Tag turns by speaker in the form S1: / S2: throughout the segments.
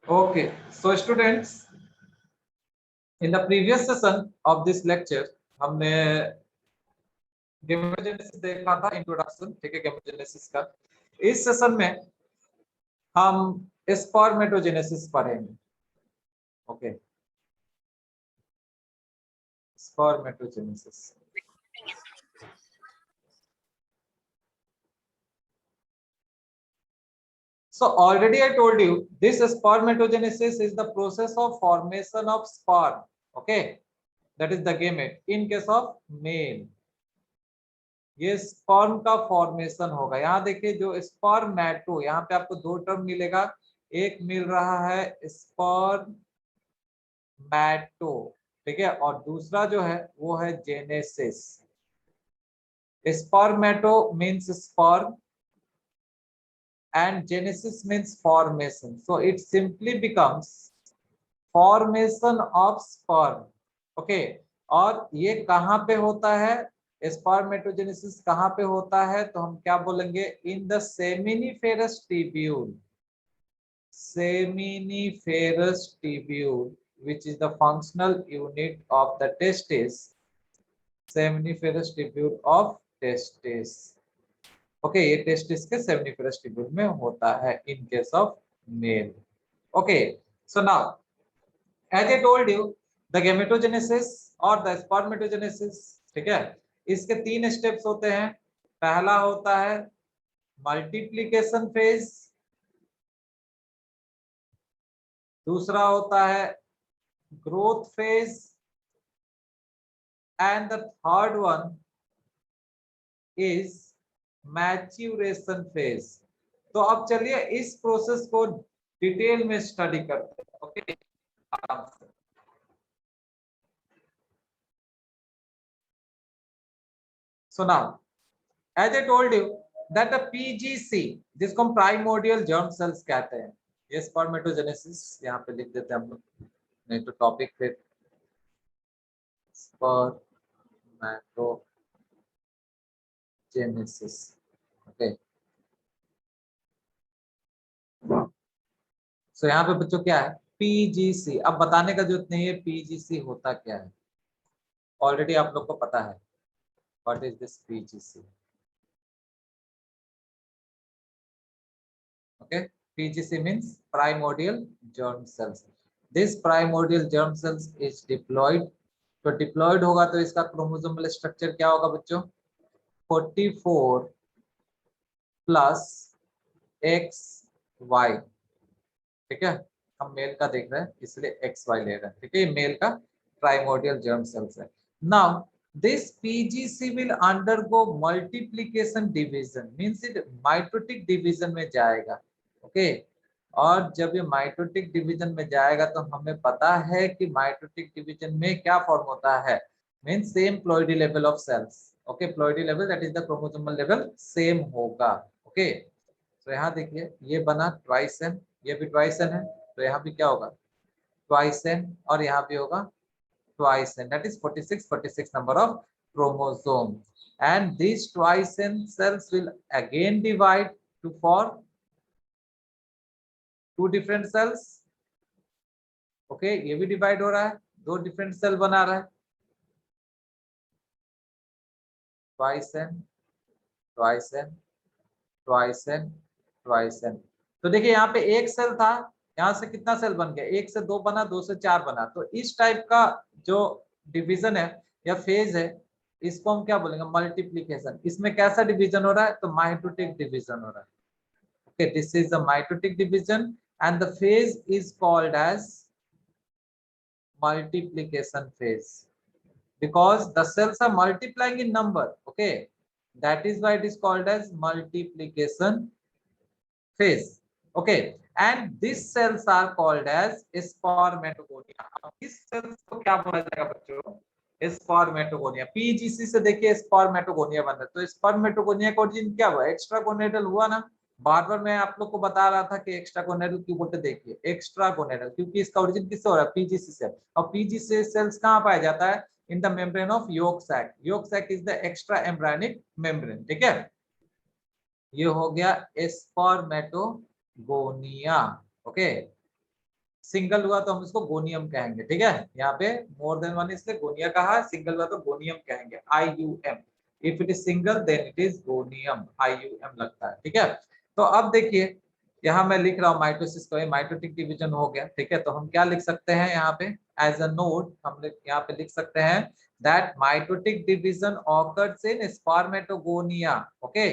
S1: Okay, so students, in the previous session of this lecture, हमने gametogenesis देखा था, introduction, ठीक है, गेमेटोजेनेसिस का। इस सेशन में हम स्पर्मेटोजेनेसिस पढ़ेंगे। Okay, spermatogenesis. So already I told you this spermatogenesis is the process of formation of sperm. Okay, that is the gamete. In case of male, ये स्पर्म का फॉर्मेशन होगा। यहाँ देखिए जो स्पर्मेटो, यहाँ पे आपको दो टर्म मिलेगा। एक मिल रहा है स्पर्मेटो, ठीक है, और दूसरा जो है वो है genesis. स्पर्मेटो means sperm and genesis means formation, so it simply becomes formation of sperm. Okay, और ये कहाँ पे होता है, स्पर्मेटोजेनेसिस कहाँ पे होता है, तो हम क्या बोलेंगे, in the seminiferous tubule. Seminiferous tubule, which is the functional unit of the testis. Seminiferous tubule of testis. Okay, ये टेस्टिस के सेमिनिफेरस ट्यूब्यूल में होता है in case of male. Okay, so now as I told you the gametogenesis और the spermatogenesis, ठीक है, इसके तीन स्टेप्स होते हैं। पहला होता है मल्टीप्लिकेशन फेज, दूसरा होता है growth phase, and the third one is maturation phase. तो अब चलिए इस प्रोसेस को डिटेल में स्टडी करते हैं। Okay, so now as I told you that the PGC, जिसको हम प्राइमोर्डियल जर्म सेल्स कहते हैं, ये स्पर्मेटोजेनेसिस यहाँ पे लिख देते हैं हम लोग, नहीं तो टॉपिक फिर स्पर्मेटोजेनेसिस। ओके, सो यहाँ पे बच्चों क्या है, पीजीसी। अब बताने का जरूरत नहीं है पीजीसी होता क्या है, ऑलरेडी आप लोग को पता है what is this PGC. Okay, PGC means primordial germ cells. This primordial germ cells is diploid. तो डिप्लॉयड होगा तो इसका क्रोमोसोमल स्ट्रक्चर क्या होगा बच्चों, 44 प्लस एक्स वाई, ठीक है, हम मेल का देख रहे हैं इसलिए एक्स वाई ले रहे हैं, ठीक है, मेल का प्राइमोर्डियल जर्म सेल्स है। Now this PGC will undergo multiplication division, means it mitotic division में जाएगा। ओके, और जब ये माइटोटिक डिवीजन में जाएगा तो हमें पता है कि माइटोटिक डिवीजन में क्या फॉर्म होता है, means same ploidy level of cells. Okay, ploidy level that is the chromosomal level same होगा। ओके, तो यहाँ देखिए ये बना ट्वाइसन, ये भी ट्वाइसन है, तो यहाँ भी क्या होगा ट्वाइसन, और यहाँ भी होगा twice n, that is 46 number of chromosome, and this twice n cells will again divide to for two different cells. Okay, ये भी डिवाइड हो रहा है, दो डिफरेंट सेल बना रहा है, ट्वाइसन ट्वाइसन ट्वाइसन ट्वाइसन। तो देखिए यहाँ पे एक सेल था, यहाँ से कितना सेल बन गया, एक से दो बना, दो से चार बना। तो इस टाइप का जो डिवीजन है या फेज है, इसको हम क्या बोलेंगे, मल्टीप्लीकेशन। इसमें कैसा डिवीजन हो रहा है, तो माइटोटिक डिवीजन हो रहा है। Okay, this is the mitotic division and the phase is called as multiplication phase because the cells are multiplying in number. Okay, that is why it is called as multiplication phase. Okay, and these cells are called as spermatogonia. अब इस cells को क्या बोला जाएगा बच्चों, spermatogonia. PGC से देखिए spermatogonia बन रहा है, तो स्पर्मेटोगोनिया का ओरिजिन क्या हुआ, एक्स्ट्रागोनेडल हुआ ना। बार बार मैं आप लोग को बता रहा था कि एक्स्ट्रागोनेडल क्यों बोलते, देखिए एक्स्ट्रागोनेडल क्योंकि इसका ओरिजिन किससे हो रहा है, पीजीसी से। और पीजीसी सेल्स कहाँ पाया जाता है, in the membrane of yolk sac. Yolk sac is the extra embryonic membrane, ठीक है। ये हो गया स्पर्मेटोगोनिया। ओके, सिंगल हुआ तो हम इसको गोनियम कहेंगे, ठीक है। यहाँ पे मोर देन वन इसलिए गोनिया कहा, सिंगल हुआ तो गोनियम कहेंगे, IUM। If it is single then it is gonium, IUM लगता है, ठीक है। तो अब देखिए यहाँ मैं लिख रहा हूँ माइटोसिस को, माइटोटिक डिवीजन हो गया, ठीक है। तो हम क्या लिख सकते हैं यहाँ पे एज अ नोट, हम यहाँ पे लिख सकते हैं that mitotic division occurs in spermatogonia, okay,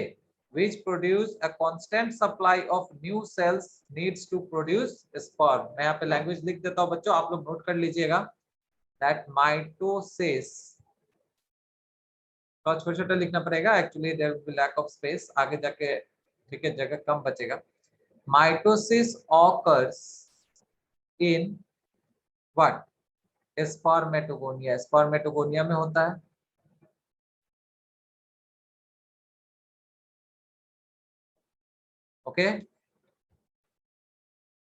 S1: which produce a constant supply of new cells needs to produce sperm। मैं यहाँ पे लैंग्वेज लिख देता हूँ बच्चों, आप लोग नोट कर लीजिएगा that mitosis, तो छोटा छोटा लिखना पड़ेगा, actually there will be lack of space आगे जाके, ठीक है, जगह कम बचेगा। Mitosis occurs in what, spermatogonia, spermatogonia में होता है, okay,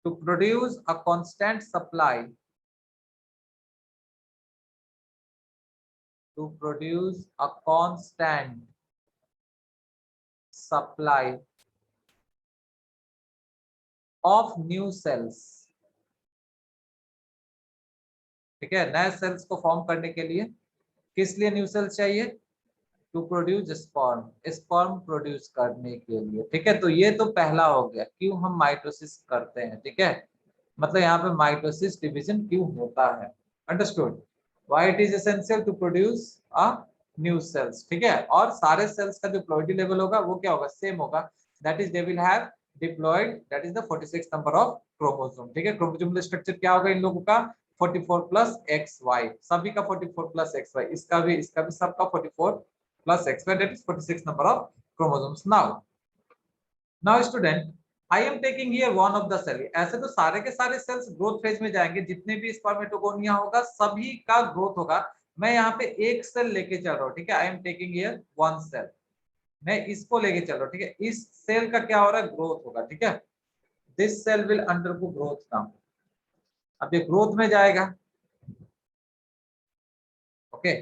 S1: to produce a constant supply, to produce a constant supply of new cells, ठीक है। नए सेल्स को फॉर्म करने के लिए किस लिए न्यू सेल्स चाहिए, to produce sperm, sperm produce करने के लिए, ठीक है। तो ये तो पहला हो गया क्यों हम माइटोसिस करते हैं, ठीक है, मतलब यहाँ पे माइटोसिस डिवीजन क्यों होता है, understood, why it is essential to produce a new cells, ठीक है। और सारे सेल्स का जो प्लॉइडी लेवल होगा वो क्या होगा, सेम होगा, that is they will have diploid, that is the 46 number of chromosome, ठीक है। क्रोमोसोमल स्ट्रक्चर क्या होगा इन लोगों का, 44 प्लस XY, सभी का 44 प्लस XY, इसका भी सबका 44 plus XY, that is 46 number of chromosomes। Now student, I am taking here one of the cell, ऐसे तो सारे के सारे सेल्स ग्रोथ फेज में जाएंगे, जितने भी स्पर्मेटोगोनिया होगा सभी का ग्रोथ होगा, मैं यहाँ पे एक सेल लेके चल रहा हूँ, ठीक है। I am taking here one cell, मैं इसको लेके चल रहा हूँ, ठीक है। इस सेल का क्या हो रहा है, ग्रोथ होगा, ठीक है। This cell will undergo growth now, अब ये ग्रोथ में जाएगा, ओके,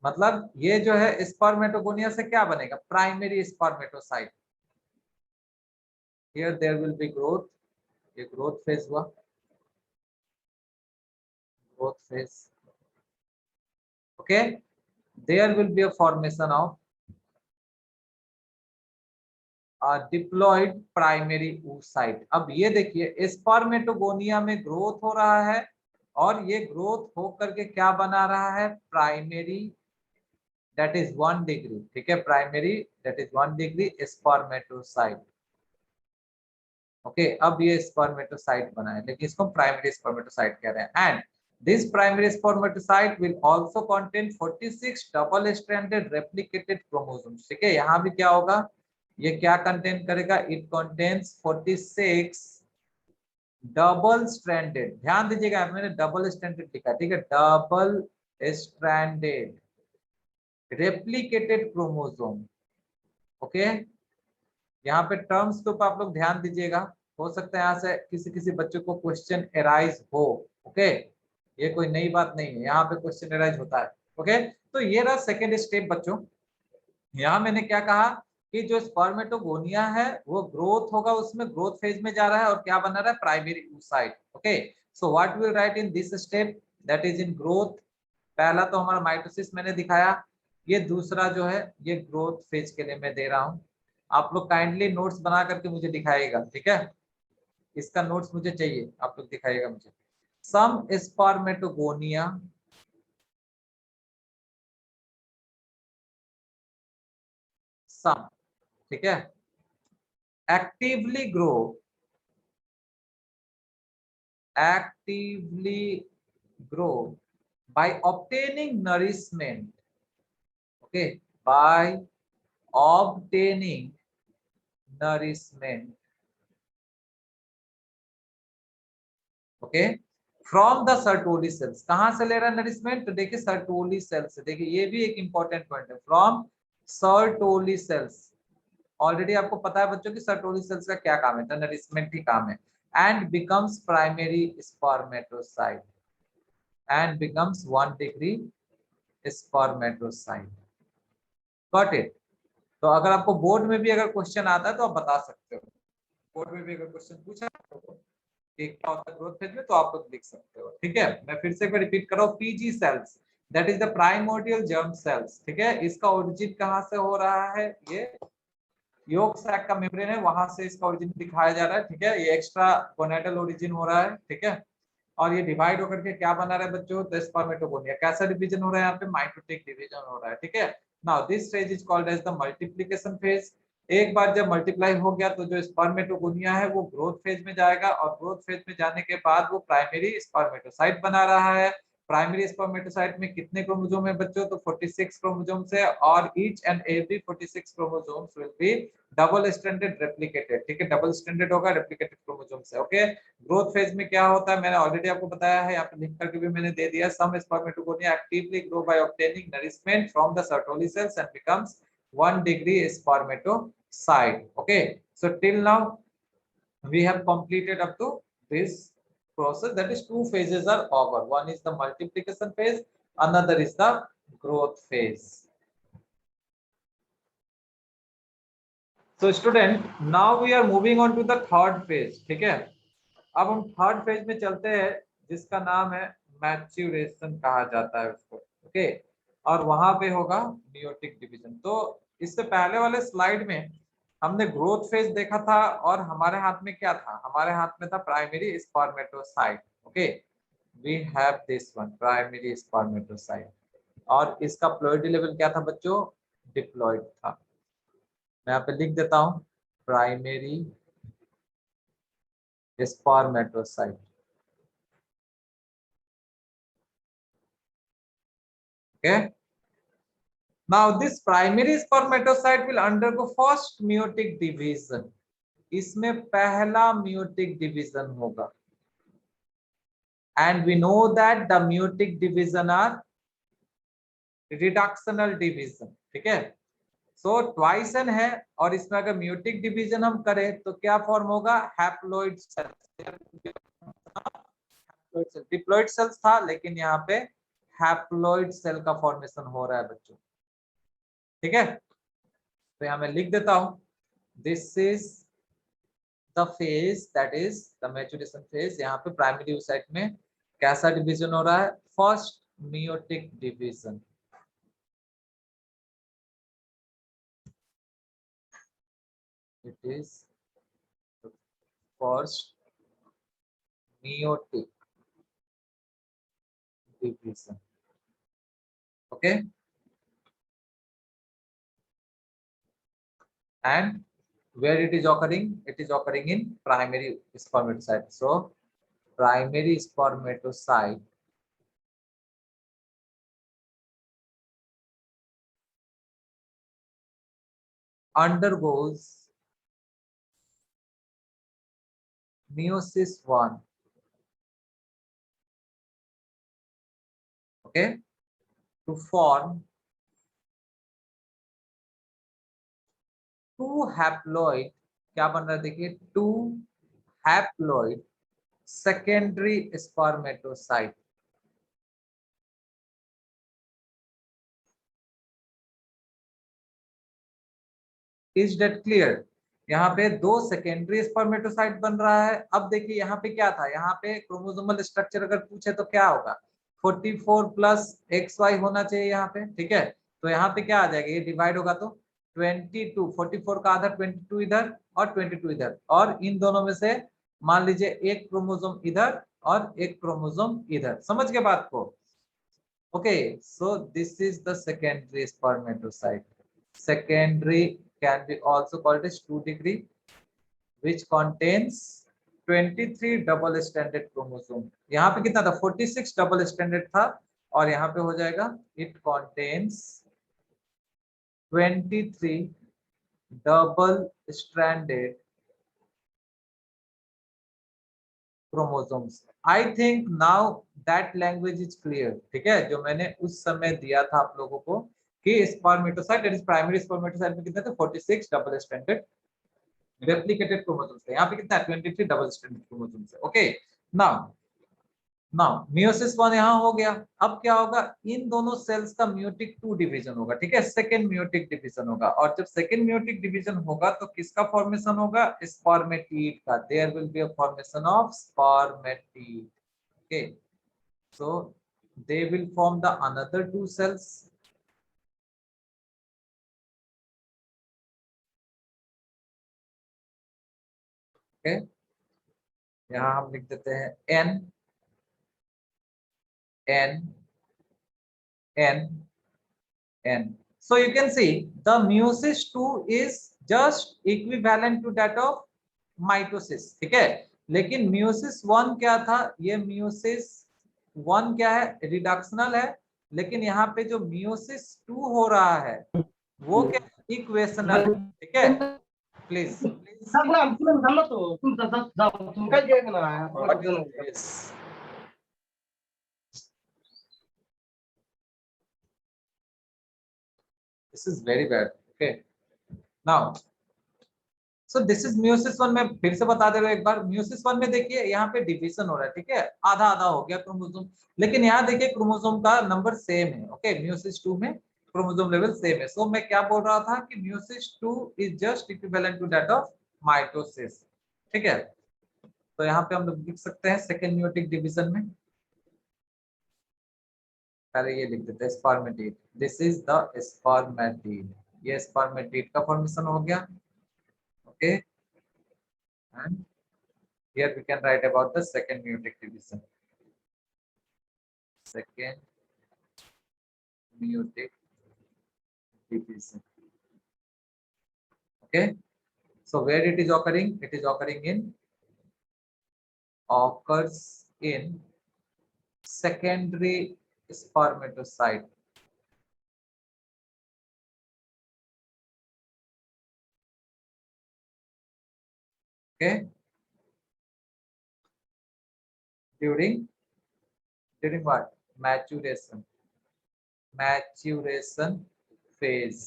S1: मतलब ये जो है स्पर्मेटोगोनिया से क्या बनेगा, primary spermatocyte, here there will be growth, ये ग्रोथ फेज हुआ, growth phase, okay, there will be a formation of a diploid primary oocyte। अब ये देखिए स्पर्मेटोगोनिया में ग्रोथ हो रहा है और ये ग्रोथ हो करके क्या बना रहा है, प्राइमरी, दैट इज 1 डिग्री, ठीक है, primary that is 1 degree spermatocyte, okay. अब ये स्पर्मेटोसाइट बना है, लेकिन इसको प्राइमरी स्पर्मेटोसाइट कह रहे हैं। And this primary spermatocyte will also contain 46 double stranded replicated chromosomes, ठीक है। यहाँ भी क्या होगा, ये क्या कंटेन करेगा, it contains 46 डबल स्ट्रैंडेड, ध्यान दीजिएगा मैंने डबल स्ट्रैंडेड लिखा, ठीक है, double stranded replicated chromosome, okay. यहाँ पे टर्म्स के ऊपर आप लोग ध्यान दीजिएगा, हो सकता है यहाँ से किसी किसी बच्चे को क्वेश्चन एराइज हो, ओके, ये कोई नई बात नहीं है, यहाँ पे क्वेश्चन एराइज होता है, ओके। तो ये रहा सेकेंड स्टेप बच्चों, यहाँ मैंने क्या कहा कि जो स्पर्मेटोगोनिया है वो ग्रोथ होगा, उसमें ग्रोथ फेज में जा रहा है और क्या बना रहा है, primary oocyte, okay. So what will write in this step, that is in growth, पहला तो हमारा माइटोसिस मैंने दिखाया, ये दूसरा जो है ये ग्रोथ फेज के लिए मैं दे रहा हूँ, आप लोग काइंडली नोट्स बना करके मुझे दिखाइएगा, ठीक है, इसका नोट्स मुझे चाहिए, आप लोग दिखाइएगा मुझे। सम स्पर्मेटोगोनिया सम, ठीक है, actively grow by obtaining nourishment, okay, by obtaining nourishment, okay, from the Sertoli sales, कहां से ले रहा है नरिशमेंट, तो देखिए सर्टोली सेल्स से, देखिए ये भी एक इंपॉर्टेंट पॉइंट है, फ्रॉम सर्टोली सेल्स, ऑलरेडी आपको पता है बच्चों की सर्टोली सेल्स का क्या काम है, तो नरिशमेंट ही काम है, and becomes primary spermatocyte, and becomes 1 degree spermatocyte, got it. तो अगर आपको बोर्ड में भी अगर क्वेश्चन आता है तो आप बता सकते हो, बोर्ड में भी अगर क्वेश्चन पूछा तो एक क्या होता है ग्रोथ फेज में, तो आप लोग लिख सकते हो। ठीक है, मैं फिर से रिपीट कर रहा हूँ, PG cells that is the primordial germ cells. ठीक है, इसका ओरिजिन कहाँ से हो रहा है, ये योग सैक का मेम्ब्रेन है, वहां से इसका ओरिजिन दिखाया जा रहा है। ठीक है, ये एक्स्ट्रा गोनेडल ओरिजिन हो रहा है। ठीक है, और ये डिवाइड होकर के क्या बना रहा है बच्चों, द स्पर्मेटोगोनिया। कैसा डिवीजन हो रहा है यहाँ पे, माइटोटिक डिवीजन हो रहा है। ठीक है, now this stage is called as the multiplication phase. एक बार जब मल्टीप्लाई हो गया तो जो स्पर्मेटोगोनिया है वो ग्रोथ फेज में जाएगा, और ग्रोथ फेज में जाने के बाद वो प्राइमरी स्पर्मेटोसाइट बना रहा है। प्राइमरी स्पर्मेटोसाइट में कितने क्रोमोसोम है बच्चों, तो 46 क्रोमोसोम्स है, और each and every 46 chromosomes will be double stranded replicated. ठीक है, डबल स्ट्रैंडेड होगा, रेप्लिकेटेड क्रोमोसोम्स है। ओके, ग्रोथ फेज में क्या होता है मैंने ऑलरेडी आपको बताया है, यहाँ पे लिख करके भी मैंने दे दिया। Some spermatogonia actively grow by obtaining nourishment from the Sertoli cells and becomes 1 degree spermatocyte. Okay, so till now we have completed up to this process, that is two phases are over. One is the multiplication phase, another is the growth phase. So student, now we are moving on to the third phase. ठीक है, अब हम third phase में चलते हैं, जिसका नाम है मैच्योरेशन कहा जाता है उसको। ओके, और वहां पे होगा मियोटिक डिवीजन। तो इससे पहले वाले स्लाइड में हमने ग्रोथ फेज देखा था, और हमारे हाथ में क्या था, हमारे हाथ में था primary spermatocyte. Okay, we have this one, primary spermatocyte, और इसका प्लॉइडी लेवल क्या था बच्चों, डिप्लॉइड था। मैं यहाँ पे लिख देता हूँ, primary spermatocyte. Okay, now this primary spermatocyte will undergo first meiotic division. इसमें पहला meiotic division होगा, and we know that the meiotic division are reductional division. ठीक है, so twice n है, और इसमें अगर meiotic division हम करें तो क्या फॉर्म होगा, हैप्लॉइड सेल। डिप्लॉइड सेल्स था, लेकिन यहाँ पे हैप्लॉइड सेल का फॉर्मेशन हो रहा है बच्चों। ठीक है, तो यहाँ मैं लिख देता हूं, this is the phase that is the maturation phase. यहाँ पे प्राइमरी साइट में कैसा डिवीजन हो रहा है, first meiotic division. It is first meiotic division. Okay, and where it is occurring, it is occurring in primary spermatocyte. So primary spermatocyte undergoes meiosis 1. Okay, to form two haploid, क्या बन रहा है देखिए, two haploid secondary spermatocyte. Is that clear, यहाँ पे दो secondary spermatocyte बन रहा है। अब देखिए यहाँ पे क्या था, यहाँ पे क्रोमोसोमल स्ट्रक्चर अगर पूछे तो क्या होगा, 44 प्लस XY होना चाहिए यहाँ पे। ठीक है, तो यहाँ पे क्या आ जाएगा, ये डिवाइड होगा तो 22, 44 का आधा 22 इधर और 22 इधर, और इन दोनों में से मान लीजिए एक क्रोमोसोम इधर और एक क्रोमोसोम इधर। समझ के बात को। Okay, so this is the secondary spermatocyte. secondary can be also called as 2 degree, which contains 23 double stranded chromosome। यहाँ पे कितना था, 46 double stranded था, और यहाँ पे हो जाएगा it contains 23 double stranded chromosomes। I think now that language is clear। ठीक है, जो मैंने उस समय दिया था आप लोगों को कि spermatocyte that is primary spermatocyte में कितने थे, 46 डबल स्ट्रैंडेड रेप्लिकेटेड क्रोमोसोम्स है। यहाँ पे कितना है, 23 डबल स्ट्रैंडेड क्रोमोसोम्स है। ओके, नाउ नाउ मियोसिस 1 यहाँ हो गया। अब क्या होगा, इन दोनों सेल्स का मियोटिक 2 डिवीजन होगा, ठीक है, सेकेंड मियोटिक डिवीजन होगा। और जब सेकेंड मियोटिक डिवीजन होगा तो किसका फॉर्मेशन होगा, स्पर्मेटिड का। There will be a formation of spermatid. Okay, so they will form the another 2 सेल्स। ओके, यहाँ हम लिख देते हैं N N N N. So you can see the meiosis 2 is just equivalent to that of mitosis, ठीक है। लेकिन meiosis 1 क्या था, ये meiosis 1 क्या है, रिडक्शनल है। लेकिन यहाँ पे जो meiosis 2 हो रहा है वो क्या, इक्वेशनल, ठीक है। Please this is very bad. Okay, now so this is meiosis 1 में फिर से बता दे रहा हूं एक बार। म्यूसिस 1 में देखिए यहाँ पे डिवीजन हो रहा है, ठीक है, आधा आधा हो गया क्रोमोसोम। लेकिन यहाँ देखिए क्रोमोसोम का नंबर सेम है। ओके, म्यूसिस 2 में क्रोमोसोम लेवल सेम है। सो मैं क्या बोल रहा था कि meiosis 2 is just equivalent to that of mitosis, ठीक है। तो यहाँ पे हम लोग लिख सकते हैं सेकेंड म्यूटिक डिवीजन में, पहले ये लिख देते हैं spermatid. This is the spermatid, ये स्पर्मेटिड का फॉर्मेशन हो गया। Okay, and here we can write about the second meiotic division. Second meiotic division. Okay, so where it is occurring, it is occurring in occurs in secondary spermatocyte. Okay, during what, maturation phase,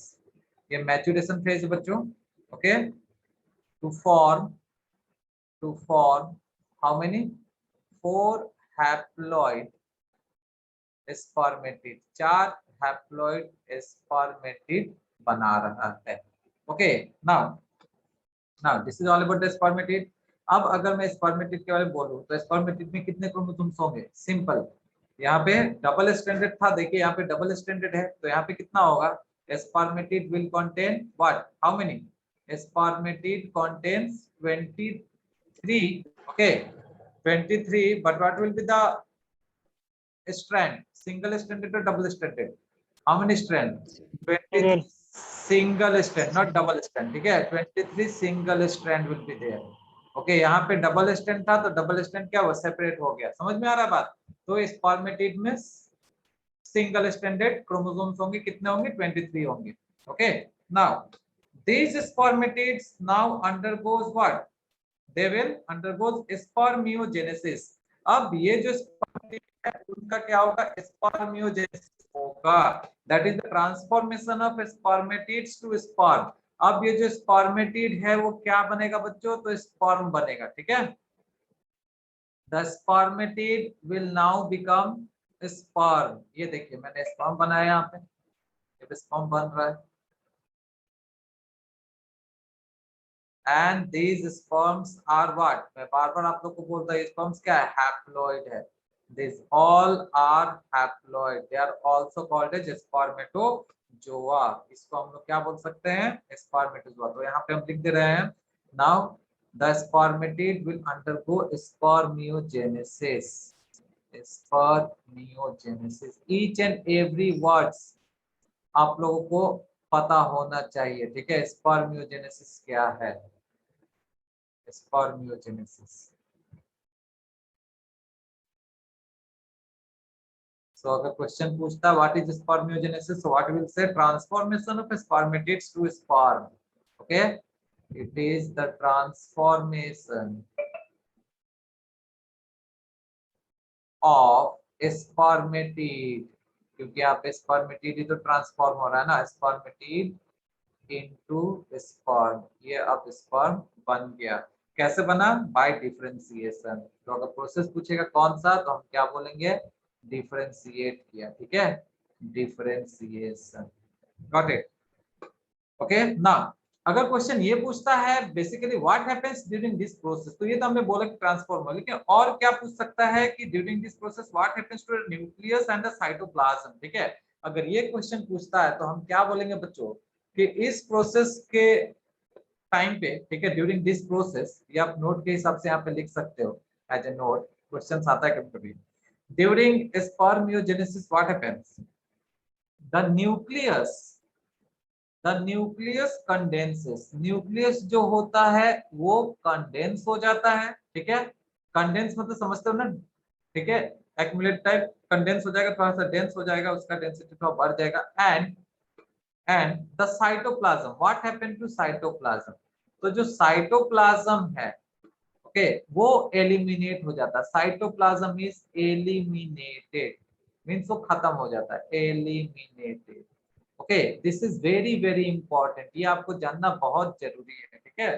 S1: ये maturation phase है बच्चों। Okay, to form how many, 4 haploid spermatid, 4 haploid spermatid बना रहा है। Okay, now this is all about the spermatid. अब अगर मैं spermatid के बारे में बोलूं तो स्पर्मेटिड में कितने क्रोमोसोम्स होंगे, सिंपल। यहाँ पे डबल स्टैंडर्ड था, देखिए यहाँ पे डबल स्टैंडर्ड है, तो यहाँ पे कितना होगा, spermatid will contain what, how many, spermatid contains 23। Okay, 23, but what will be the strand, single stranded or double stranded, how many strand, 23 single strand, not double strand, ठीक है, 23 single strand will be there। Okay, यहाँ पे double stand था तो double stand क्या हुआ, separate हो गया। समझ में आ रहा बात। तो स्पर्मेटिड में सिंगल स्टैंडर्ड क्रोमोसोम्स होंगे, कितने होंगे, 23 होंगे। Okay, now these spermatids now undergoes what, they will undergoes spermiogenesis। अब ये जो spermatid है उनका क्या होगा, spermiogenesis होगा, that is the transformation of spermatids to sperm। अब ये जो spermatid है वो क्या बनेगा बच्चों, तो sperm बनेगा, ठीक है। the spermatid will now become sperm। ये देखिए मैंने sperm बनाया यहाँ पे, ये sperm बन रहा है। and these sperms are what, मैं बार बार आप लोग को बोलता हूँ, sperms क्या है, haploid है। these all are haploid, they are also called as spermatozoa। इसको हम लोग क्या बोल सकते हैं, spermatozoa। तो यहाँ पे हम लिख दे रहे हैं, now the spermatid will undergo spermiogenesis, spermiogenesis। each and every words आप लोगों को पता होना चाहिए, ठीक है। स्पर्मियोजेनेसिस क्या है, स्पर्मियोजेनेसिस। सो अगर क्वेश्चन पूछता है what is spermiogenesis, so what will say, transformation of spermatids to sperm. Okay, it is the transformation of spermatid, क्योंकि यहाँ पे स्पर्मेटिड ही तो ट्रांसफॉर्म हो रहा है ना, स्पर्मेटिड इनटू स्पर्म। ये अब स्पर्म बन गया। कैसे बना? By differentiation. तो अगर प्रोसेस पूछेगा कौन सा तो हम क्या बोलेंगे? डिफरेंशिएट किया, ठीक है, differentiation. Got it? Okay now अगर क्वेश्चन ये पूछता है basically what happens during this process, तो ये तो हमने बोला कि ट्रांसफॉर्म, लेकिन और क्या पूछ सकता है कि during this process what happens to the nucleus and the cytoplasm, ठीक है। अगर ये क्वेश्चन पूछता है तो हम क्या बोलेंगे बच्चों कि इस प्रोसेस के टाइम पे, ठीक है, ड्यूरिंग दिस प्रोसेस, ये आप नोट के हिसाब से यहाँ पे लिख सकते हो एज ए नोट, क्वेश्चन आता है कभी कभी। During spermiogenesis what happens? The nucleus condenses, nucleus जो होता है वो कंडेंस हो जाता है, ठीक है। कंडेंस मतलब समझते हो ना, ठीक है, एक्यूमुलेट टाइप कंडेंस हो जाएगा, थोड़ा सा डेंस हो जाएगा, उसका डेंसिटी थोड़ा बढ़ जाएगा। And the cytoplasm, what happen to cytoplasm? तो जो साइटोप्लाज्म है, ओके, वो एलिमिनेट हो जाता है। साइटोप्लाज्म इज एलिमिनेटेड, मींस वो खत्म हो जाता है, eliminated. Okay, this is very very important, ये आपको जानना बहुत जरूरी है, ठीक है।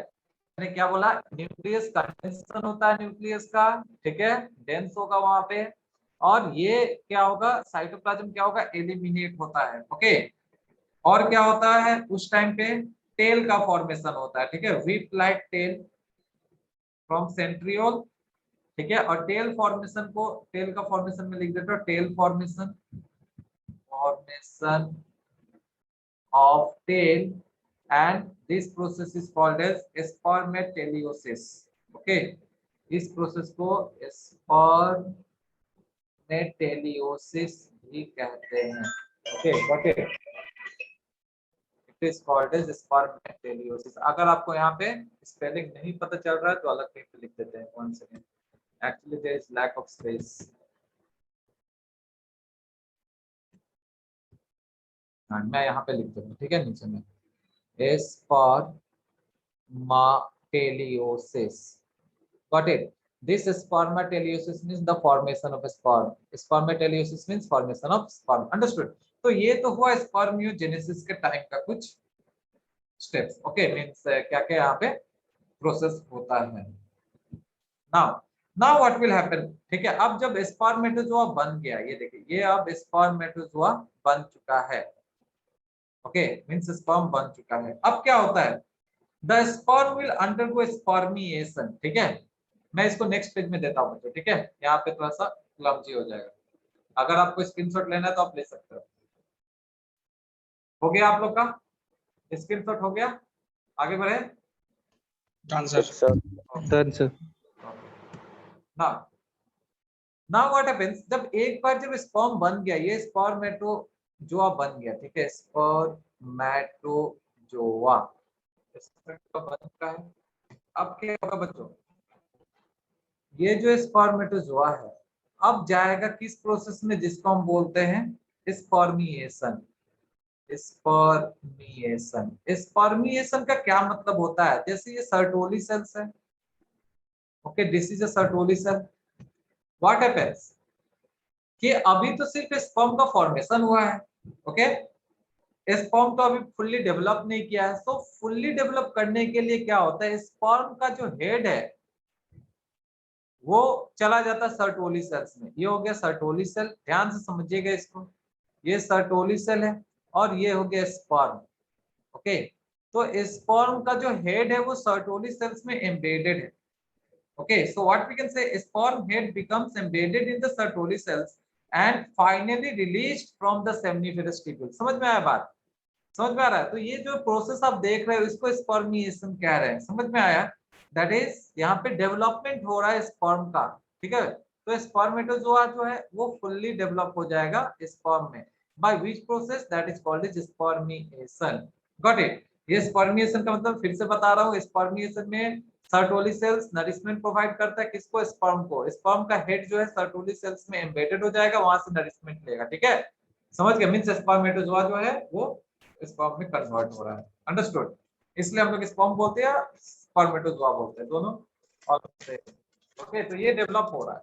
S1: मैंने क्या बोला? न्यूक्लियस कंडेंसेशन होता है न्यूक्लियस का, ठीक है, डेंस होगा वहां पे, और ये क्या होगा? साइटोप्लाज्म क्या होगा? एलिमिनेट होता है, ओके। और क्या होता है उस टाइम पे? टेल का फॉर्मेशन होता है, ठीक है, whip like tail from centriole, ठीक है। और टेल फॉर्मेशन को, टेल का फॉर्मेशन में लिख देता हूं, tail formation of tail, and this process is called as spermatogenesis, okay, इस प्रोसेस को स्पर्मेटोलियोसिस भी कहते हैं, okay, got it? It is called as spermatopoiesis. अगर आपको यहाँ पे स्पेलिंग नहीं पता चल रहा है तो अलग कहीं पे लिख देते हैं, 1 second, actually there is lack of space. मैं यहाँ पे लिख देता हूँ, ठीक है, नीचे में spermatogenesis, got it? This spermatogenesis means the formation of a sperm. Spermatogenesis means formation of sperm, understood? तो ये तो हुआ स्पर्मियोजेनेसिस के टाइम का कुछ स्टेप्स, ओके, मींस क्या क्या यहाँ पे प्रोसेस होता है। Now now what will happen, ठीक है, अब जब स्पर्मेटोजोआ बन गया, ये देखिए, ये अब स्पर्मेटोजोआ बन चुका है, ओके, मींस स्पर्म बन चुका है। अब क्या होता है? The sperm will undergo spermiation, ठीक है। मैं इसको नेक्स्ट पेज में देता हूं बच्चों, ठीक है, यहाँ पे थोड़ा सा क्लमजी हो जाएगा। अगर आपको स्क्रीनशॉट लेना है तो आप ले सकते हो गया आप लोग का स्क्रीनशॉट? हो गया? आगे बढ़े? नाउ व्हाट हैपेंस, जब एक बार जब स्पर्म बन गया, ये स्पर्मेटोजोआ बन गया, ठीक है, स्पर्मेटोजोआ बन चुका है। अब क्या होगा बच्चों? ये जो स्पर्मेटोजोआ है अब जाएगा किस प्रोसेस में, जिसको हम बोलते हैं स्पर्मिएशन। स्पर्मिएशन, स्पर्मिएशन का क्या मतलब होता है? जैसे ये सर्टोली सेल्स है, okay, this is a Sertoli cell. What happens कि अभी तो सिर्फ स्पर्म का फॉर्मेशन हुआ है, ओके, स्पर्म तो अभी फुल्ली डेवलप नहीं किया है। तो फुल्ली डेवलप करने के लिए क्या होता है, स्पर्म का जो हेड है वो चला जाता है सर्टोली सेल्स में। ये हो गया सर्टोली सेल, ध्यान से समझिएगा इसको, ये सर्टोली सेल है और ये हो गया स्पर्म, ओके। तो स्पर्म का जो हेड है वो सर्टोली सेल्स में एम्बेडेड है, okay. So what we can say, sperm head becomes embedded in the Sertoli cells and finally released from the seminiferous tubule. समझ में आया बात? समझ में आ रहा है? तो ये जो प्रोसेस आप देख रहे हो इसको स्पर्मिएशन कह रहे हैं, समझ में आया? दैट इज यहाँ पे डेवलपमेंट हो रहा है स्पर्म का, ठीक है। तो स्पर्मेटोजोआ जो है वो फुल्ली डेवलप हो जाएगा स्पर्म में, by which process? That is called is spermiation. Got it? ये स्पर्मिएशन का मतलब फिर से बता रहा हूँ, स्पर्मिएशन में सर्टोली सेल्स नरिशमेंट प्रोवाइड करता है किसको? स्पर्म को। स्पर्म का हेड जो है सर्टोली सेल्स में एम्बेडेड हो जाएगा, वहां से नरिशमेंट लेगा, ठीक है, समझ गए? मींस स्पर्मेटोजोआ जो है वो स्पर्म में कन्वर्ट हो रहा है, अंडरस्टूड? इसलिए हम लोग स्पर्म बोलते हैं, स्पर्मेटोजोआ बोलते हैं, दोनों ओके। तो ये डेवलप हो रहा है,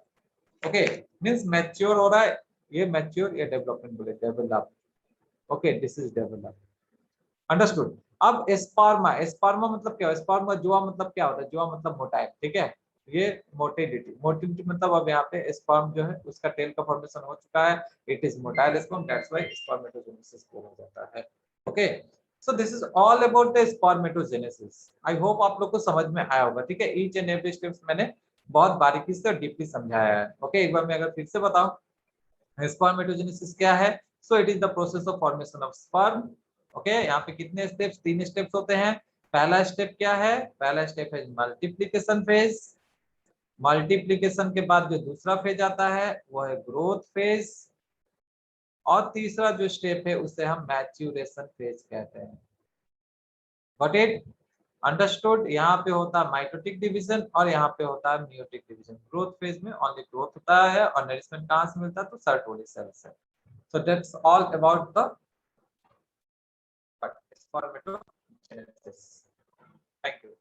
S1: ओके, मींस मैच्योर हो रहा है, ये मैच्योर, ये डेवलपमेंट बोले, develop, okay, this is develop, understood? अब स्पर्मा, स्पर्मा मतलब क्या, स्पर्मा जुआ मतलब क्या होता है, जुआ मतलब मोटाई, ठीक है, ये मोटिलिटी, मोटिलिटी मतलब अब यहाँ पे स्पर्म जो है उसका टेल का फॉर्मेशन हो चुका है, it is motile sperm, that's why spermatogenesis हो जाता है। Okay, so this is all about the spermatogenesis. I hope आप लोग को समझ में आया होगा, ठीक है, ईच एंड एवरी स्टेप्स मैंने बहुत बारीकी से और डीपली समझाया है। ओके, एक बार मैं अगर फिर से बताऊं, स्पर्मेटोजेनेसिस क्या है, so it is the process of formation of sperm. Okay, यहाँ पे कितने स्टेप्स, 3 स्टेप्स होते हैं। पहला स्टेप क्या है, पहला स्टेप है मल्टीप्लीकेशन फेज, मल्टीप्लीकेशन के बाद जो दूसरा फेज आता है वो है ग्रोथ फेज, और तीसरा जो स्टेप है उसे हम मैच्यूरेशन फेज कहते हैं। Got it, understood. यहाँ पे होता है माइटोटिक डिवीजन और यहाँ पे होता है मियोटिक डिवीजन। ग्रोथ फेज में ओनली ग्रोथ होता है और नरिशमेंट कहाँ से मिलता है, तो सर्टोली सेल से। So that's all about the spermatogenesis. Thank you.